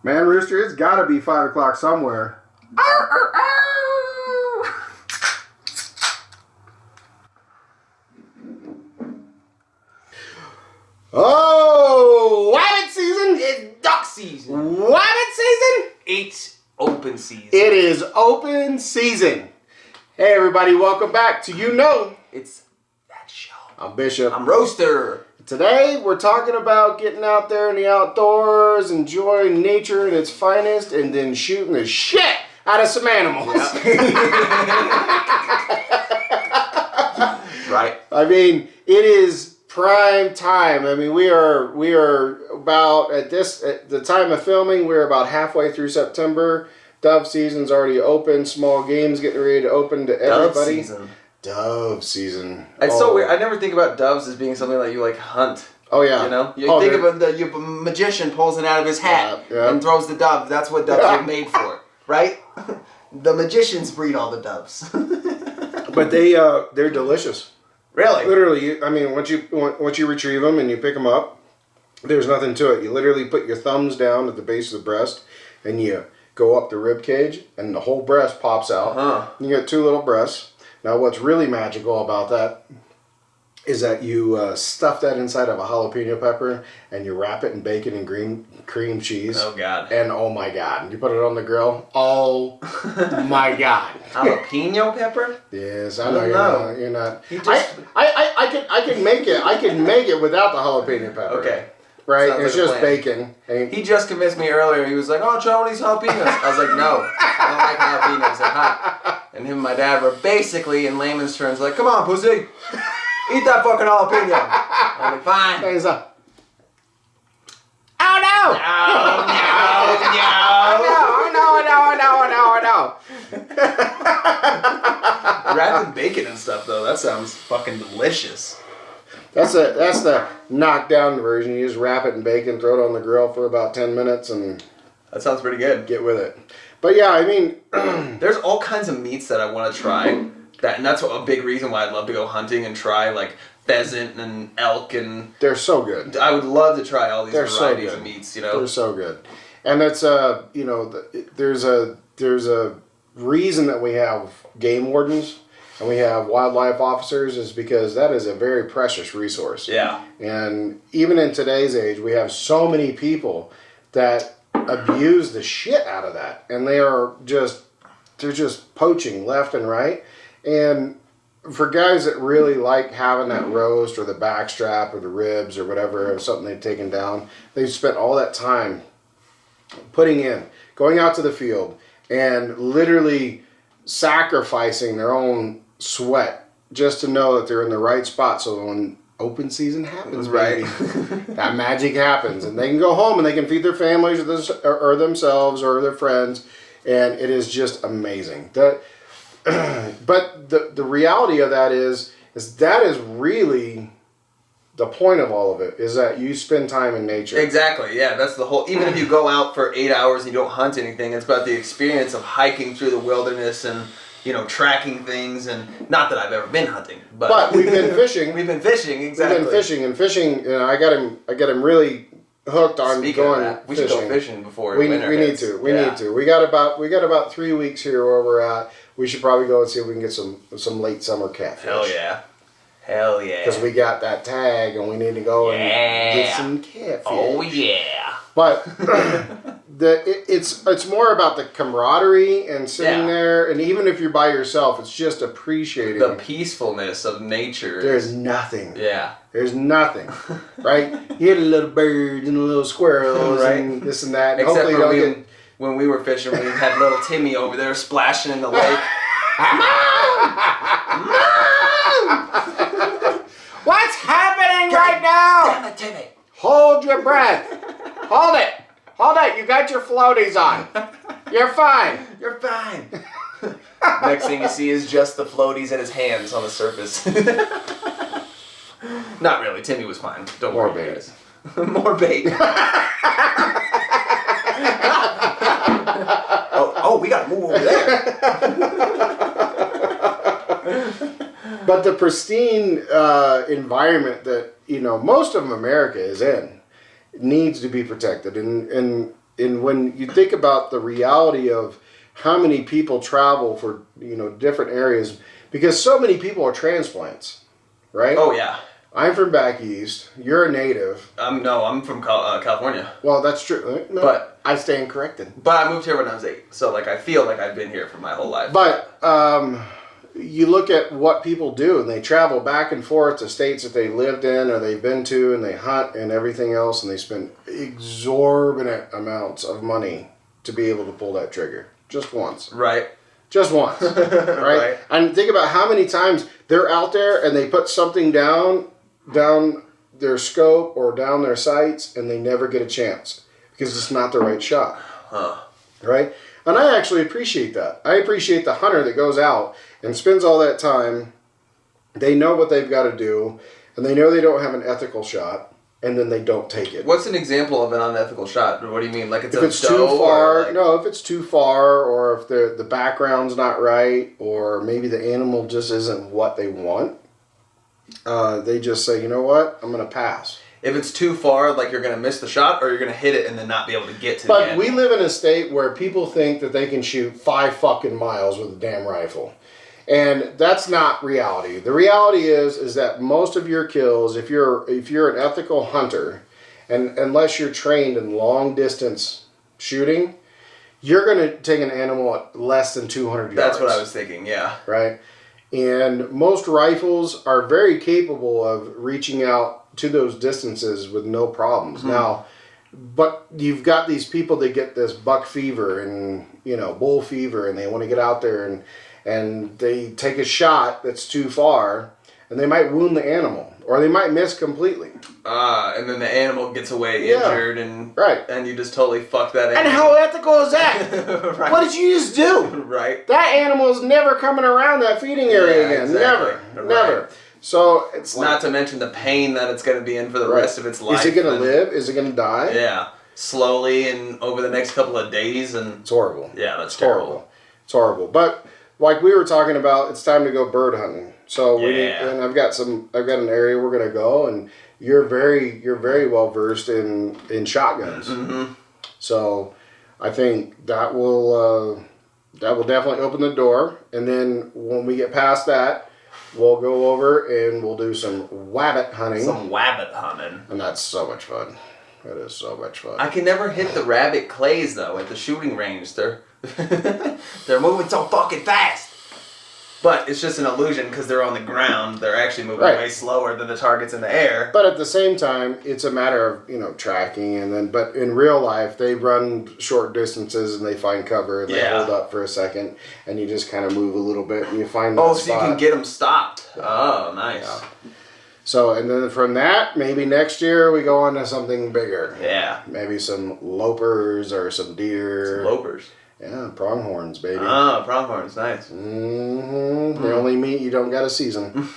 Man, Rooster, it's got to be 5 o'clock somewhere. Oh, wabbit season! It's duck season. Wabbit season? It's open season. It is open season. Hey, everybody, welcome back to It's that show. I'm Bishop. I'm Roaster. Today, we're talking about getting out there in the outdoors, enjoying nature at its finest, and then shooting the shit out of some animals. Yep. Right. I mean, it is prime time. I mean, we are about at the time of filming, we're about halfway through September. Dove season's already open. Small games getting ready to open to everybody. Dove season. It's so weird. I never think about doves as being something that you like hunt. Oh yeah. You know, you think of a magician pulls it out of his hat and throws the dove. That's what doves are made for, right? The magicians breed all the doves. But they're delicious. Really? Literally, I mean, once you retrieve them and you pick them up, there's nothing to it. You literally put your thumbs down at the base of the breast, and you go up the rib cage, and the whole breast pops out. Uh-huh. You get two little breasts. Now, what's really magical about that is that you stuff that inside of a jalapeno pepper, and you wrap it in bacon and green cream cheese. Oh, God. And oh, my God. You put it on the grill. Oh, my God. Jalapeno pepper? Yes, I know you're not. I can make it. I can make it without the jalapeno pepper. Okay. Right? Sounds it's like a just plan. bacon. He just convinced me earlier. He was like, "Oh, try one of these jalapenos." I was like, "No, I don't like jalapenos. They're hot." And him and my dad were basically, in layman's terms, like, "Come on, pussy, eat that fucking jalapeno." I'm like, "Fine." Hands up. Oh no! No. Wrapped in bacon and stuff, though. That sounds fucking delicious. That's the knockdown version. You just wrap it in bacon, throw it on the grill for about 10 minutes, and That sounds pretty good. get with it. But yeah, I mean, There's all kinds of meats that I want to try. And that's a big reason why I'd love to go hunting and try like pheasant and elk, and they're so good. I would love to try all these They're so varieties good. of meats. You know, They're so good, and it's there's a reason that we have game wardens and we have wildlife officers is because that is a very precious resource. Yeah. And even in today's age, we have so many people that abuse the shit out of that, and they're just poaching left and right. And for guys that really like having that roast or the backstrap or the ribs or whatever, something they've taken down, they've spent all that time going out to the field and literally sacrificing their own sweat just to know that they're in the right spot. So when open season happens, baby, that magic happens, and they can go home and they can feed their families or themselves or their friends, and it is just amazing. But the reality of that is that is really the point of all of it, is that you spend time in nature. Exactly, yeah. That's the whole... Even if you go out for 8 hours and you don't hunt anything, it's about the experience of hiking through the wilderness and, tracking things. And not that I've ever been hunting, but we've been fishing. We've been fishing, exactly. We've been fishing. I got him really hooked on Speaking going of that, we fishing. should go fishing before we winter need hits. to. We need to. We got about 3 weeks here where we're at. We should probably go and see if we can get some late summer catfish. Hell yeah. Because we got that tag and we need to go and get some catfish. Oh yeah. But it's more about the camaraderie and sitting there, and even if you're by yourself, it's just appreciating the peacefulness of nature. There's nothing. Yeah. There's nothing, right? You hit a little birds and a little squirrels and this and that. And Except hopefully for when we were fishing, we had little Timmy over there splashing in the lake. What's happening right now? Damn it, Timmy. Hold your breath. Hold it. Hold it. You got your floaties on. You're fine. You're fine. Next thing you see is just the floaties in his hands on the surface. Not really. Timmy was fine. Don't More worry, bait. guys. More bait. oh, we gotta move over there. But the pristine environment that most of America is in needs to be protected, and And when you think about the reality of how many people travel for, different areas, because so many people are transplants, right? Oh, yeah. I'm from back east. You're a native. No, I'm from California. Well, that's true. No, but I stand corrected. But I moved here when I was 8. So, like, I feel like I've been here for my whole life. But you look at what people do, and they travel back and forth to states that they lived in or they've been to, and they hunt and everything else, and they spend exorbitant amounts of money to be able to pull that trigger. Just once. Right. Just once. Right? And think about how many times they're out there and they put something down their scope or down their sights, and they never get a chance because it's not the right shot. Huh. Right? And I actually appreciate that. I appreciate the hunter that goes out and spends all that time. They know what they've got to do, and they know they don't have an ethical shot, and then they don't take it. What's an example of an unethical shot? What do you mean? Like if it's too far? No, if it's too far, or if the background's not right, or maybe the animal just isn't what they want, they just say, you know what, I'm going to pass. If it's too far, like you're going to miss the shot, or you're going to hit it and then not be able to get to the But end. we live in a state where people think that they can shoot 5 fucking miles with a damn rifle. And that's not reality. The reality is that most of your kills, if you're an ethical hunter, and unless you're trained in long distance shooting, you're going to take an animal at less than 200 yards. That's what I was thinking, yeah. Right? And most rifles are very capable of reaching out to those distances with no problems. Mm-hmm. Now, but you've got these people that get this buck fever and, bull fever, and they want to get out there and they take a shot that's too far, and they might wound the animal, or they might miss completely. And then the animal gets away injured, and and you just totally fuck that animal. And how ethical is that? Right. What did you just do? Right. That animal's never coming around that feeding area again. Exactly. Never. So it's not to mention the pain that it's going to be in for the rest of its life. Is it going to live? Is it going to die? Yeah. Slowly and over the next couple of days. And it's horrible. Yeah, that's terrible. It's horrible. But like we were talking about, it's time to go bird hunting. So and I've got an area we're going to go, and you're very well versed in shotguns. Mm-hmm. So I think that will definitely open the door. And then when we get past that, we'll go over and we'll do some wabbit hunting. And that's so much fun. That is so much fun. I can never hit the rabbit clays, though, at the shooting range. They're moving so fucking fast. But it's just an illusion because they're on the ground. They're actually moving way slower than the targets in the air. But at the same time, it's a matter of, tracking. But in real life, they run short distances and they find cover and they hold up for a second. And you just kind of move a little bit and you find that spot. So you can get them stopped. Oh, nice. Yeah. So, and then from that, maybe next year we go on to something bigger. Yeah. Maybe some lopers or some deer. Some lopers. Yeah, pronghorns, baby. Oh, pronghorns, nice. Mm-hmm. The only meat you don't got to season.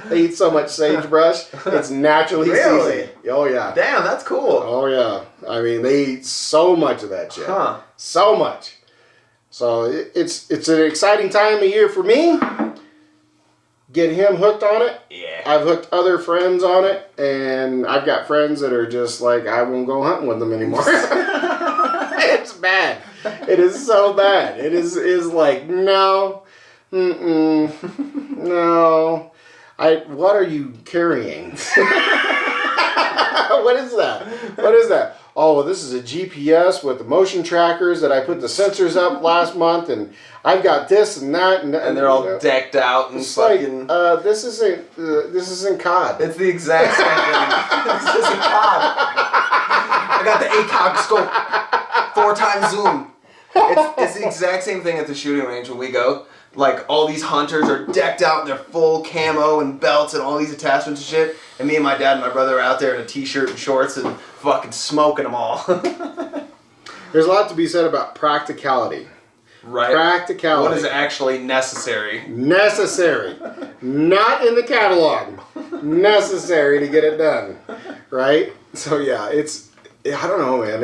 They eat so much sagebrush, it's naturally seasoned. Oh, yeah. Damn, that's cool. Oh, yeah. I mean, they eat so much of that shit. Huh. So much. So it's an exciting time of year for me. Get him hooked on it. Yeah. I've hooked other friends on it, and I've got friends that are just like, I won't go hunting with them anymore. It's bad. It is so bad. It is like, no, no. What are you carrying? What is that? What is that? Oh, well, this is a GPS with the motion trackers that I put the sensors up last month, and I've got this and that, and they're all decked out and it's fucking. Like, this isn't COD. It's the exact same thing. This isn't COD. I got the ACOG scope, 4x zoom. It's the exact same thing at the shooting range when we go. Like, all these hunters are decked out in their full camo and belts and all these attachments and shit. And me and my dad and my brother are out there in a t-shirt and shorts and fucking smoking them all. There's a lot to be said about practicality. Right. Practicality. What is actually necessary? Necessary. Not in the catalog. Necessary to get it done. Right? So, yeah, I don't know, man.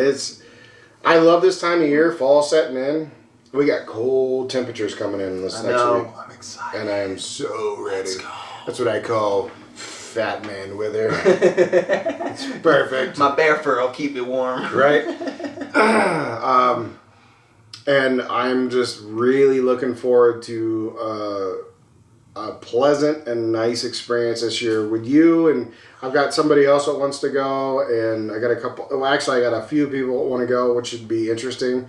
I love this time of year, fall setting in. We got cold temperatures coming in this next week. I'm excited. And I am so ready. Let's go. That's what I call fat man with her. It's perfect. My bear fur will keep me warm. Right? And I'm just really looking forward to a pleasant and nice experience this year with you. And I've got somebody else that wants to go, and I got I got a few people that want to go, which should be interesting.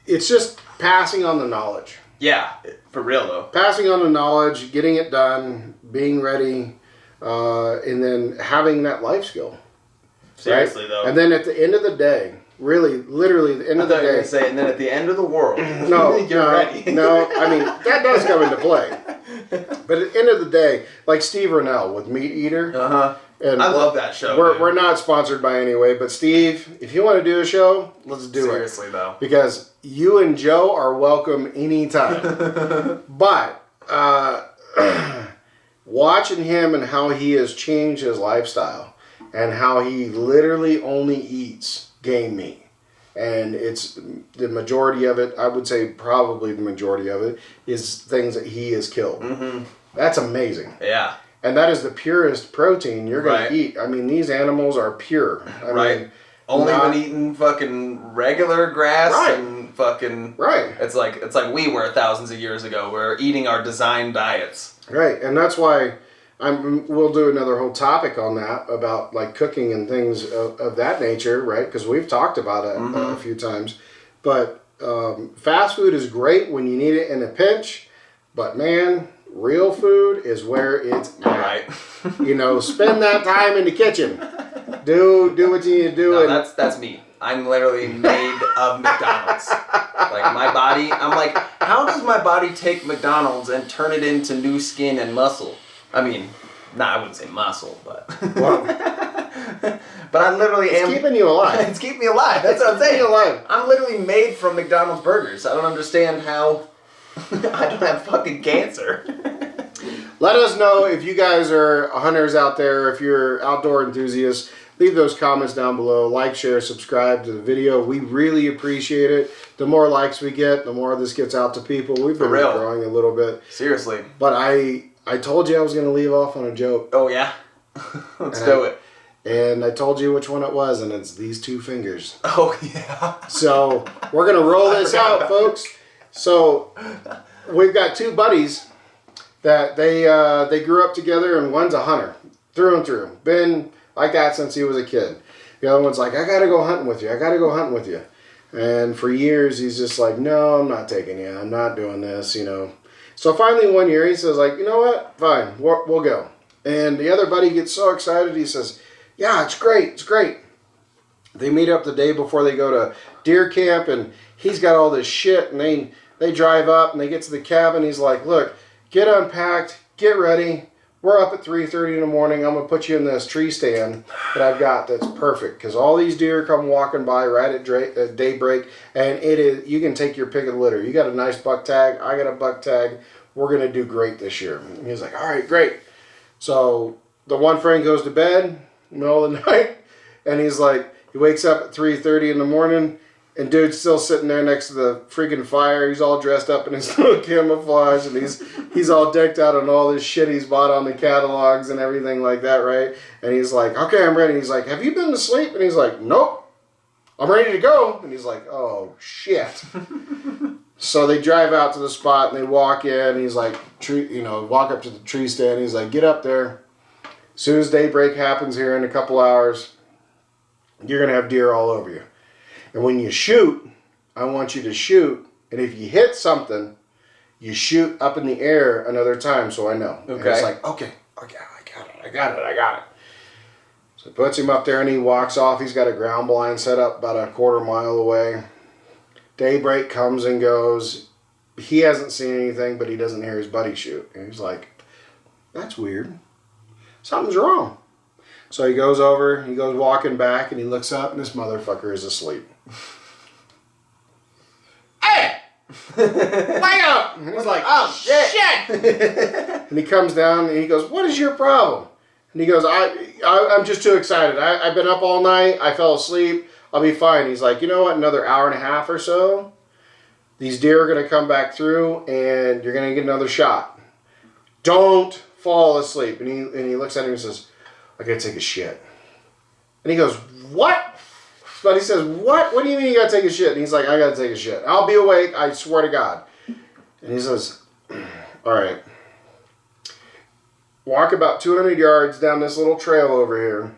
It's just passing on the knowledge. Yeah, for real though. Passing on the knowledge, getting it done, being ready, and then having that life skill. Seriously right? though. And then at the end of the day, really, literally, the end of the day. I thought you were going to say, and then at the end of the world, you're ready. No, I mean, that does come into play. But at the end of the day, like Steve Rennell with Meat Eater. Uh-huh. And I love that show. We're not sponsored by any way, but Steve, if you want to do a show, let's do it. Seriously though. Because you and Joe are welcome anytime. But watching him and how he has changed his lifestyle and how he literally only eats game meat. And it's the majority of it, I would say probably the majority of it, is things that he has killed. Mm-hmm. That's amazing. Yeah. And that is the purest protein you're going Right. to eat. I mean, these animals are pure. I mean, Only been eating fucking regular grass Right. and fucking... Right. It's like we were thousands of years ago. We're eating our designed diets. Right. And that's why we'll do another whole topic on that about like cooking and things of that nature, right? Because we've talked about it a few times. But fast food is great when you need it in a pinch. But man, real food is where it's at. Right. Spend that time in the kitchen. Do what you need to do. No, that's me. I'm literally made of McDonald's. Like my body, I'm like, how does my body take McDonald's and turn it into new skin and muscle? I mean, I wouldn't say muscle, but Well, but I literally it's keeping you alive. It's keeping me alive. That's what I'm saying. You alive. I'm literally made from McDonald's burgers. I don't understand how I don't have fucking cancer. Let us know if you guys are hunters out there, if you're outdoor enthusiasts. Leave those comments down below. Like, share, subscribe to the video. We really appreciate it. The more likes we get, the more this gets out to people. We've been growing a little bit. Seriously. But I told you I was going to leave off on a joke. Oh, yeah? Let's do it. And I told you which one it was, and it's these two fingers. Oh, yeah. So we're going to roll this out, folks. So we've got two buddies that they grew up together, and one's a hunter through and through. Been like that since he was a kid. The other one's like, I got to go hunting with you. And for years, he's just like, no, I'm not taking you. I'm not doing this, So finally one year, he says, like, you know what? Fine, we'll go. And the other buddy gets so excited, he says, yeah, it's great. They meet up the day before they go to deer camp, and he's got all this shit, and they drive up, and they get to the cabin. He's like, look, get unpacked, get ready. We're up at 3:30 in the morning. I'm going to put you in this tree stand that I've got that's perfect, because all these deer come walking by right at daybreak, and you can take your pick of the litter. You got a nice buck tag. I got a buck tag. We're going to do great this year. And he's like, all right, great. So the one friend goes to bed, middle of the night, and he wakes up at 3:30 in the morning, and dude's still sitting there next to the freaking fire. He's all dressed up in his little camouflage, and he's all decked out on all this shit he's bought on the catalogs and everything like that, right? And he's like, okay, I'm ready. He's like, have you been to sleep? And he's like, nope, I'm ready to go. And he's like, oh, shit. So they drive out to the spot, and they walk in, and he's like, walk up to the tree stand. He's like, get up there. As soon as daybreak happens here in a couple hours, you're going to have deer all over you. And when you shoot, I want you to shoot, and if you hit something, you shoot up in the air another time so I know. Okay. And it's like, okay, I got it. So he puts him up there, and he walks off. He's got a ground blind set up about a quarter mile away. Daybreak comes and goes. He hasn't seen anything, but he doesn't hear his buddy shoot. And he's like, that's weird. Something's wrong. So he goes walking back, and he looks up, and this motherfucker is asleep. Hey! Wake up! And he's like, oh, shit! And he comes down, and he goes, what is your problem? And he goes, I'm just too excited. I've been up all night. I fell asleep. I'll be fine. He's like, you know what? Another hour and a half or so, these deer are going to come back through, and you're going to get another shot. Don't fall asleep. And he looks at him and says, I gotta take a shit. And he goes, what? But he says, what? What do you mean you gotta take a shit? And he's like, I gotta take a shit. I'll be awake, I swear to God. And he says, all right. Walk about 200 yards down this little trail over here.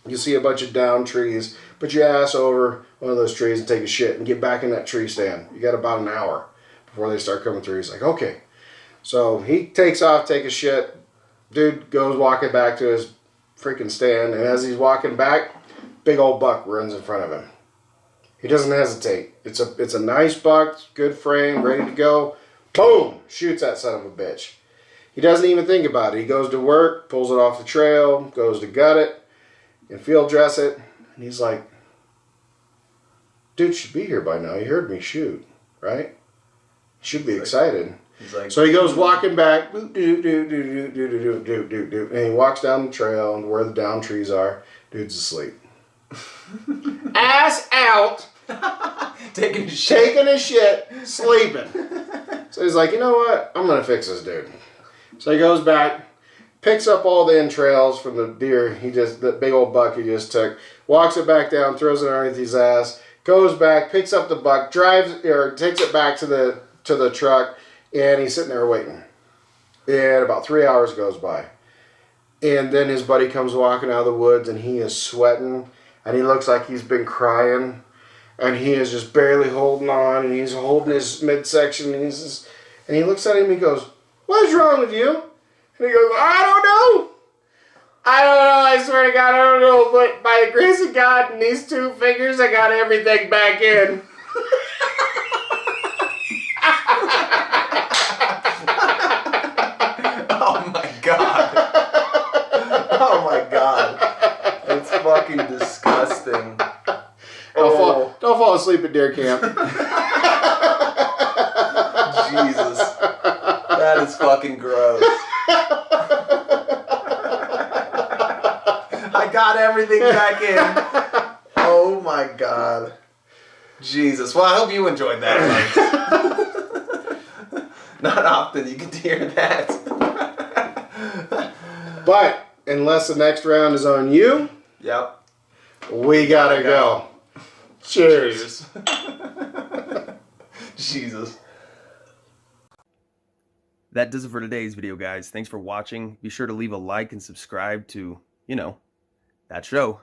You see a bunch of downed trees. Put your ass over one of those trees and take a shit and get back in that tree stand. You got about an hour before they start coming through. He's like, okay. So he takes off, take a shit. Dude goes walking back to his freaking stand. And as he's walking back, big old buck runs in front of him. He doesn't hesitate. It's a nice buck, good frame, ready to go. Boom! Shoots that son of a bitch. He doesn't even think about it. He goes to work, pulls it off the trail, goes to gut it, and field dress it. And he's like, dude should be here by now. He heard me shoot, right? He should be excited. He's like, so he goes walking back, and he walks down the trail where the down trees are. Dude's asleep. Ass out. taking a shit, sleeping. So he's like, you know what? I'm going to fix this dude. So he goes back, picks up all the entrails from the deer, the big old buck he just took, walks it back down, throws it underneath his ass, goes back, picks up the buck, takes it back to the truck, and he's sitting there waiting. And about 3 hours goes by. And then his buddy comes walking out of the woods, and he is sweating, and he looks like he's been crying, and he is just barely holding on, and he's holding his midsection, and he looks at him and he goes, what is wrong with you? And he goes, I don't know. I swear to God, I don't know. But by the grace of God and these 2 fingers, I got everything back in. Oh my God. Oh my God. It's fucking disgusting. Don't fall asleep at deer camp. Jesus. That is fucking gross. I got everything back in. Oh my God. Jesus. Well, I hope you enjoyed that. Not often you get to hear that. But unless the next round is on you, Yep. we gotta go. Cheers. Jesus. That does it for today's video, guys. Thanks for watching. Be sure to leave a like and subscribe to, that show.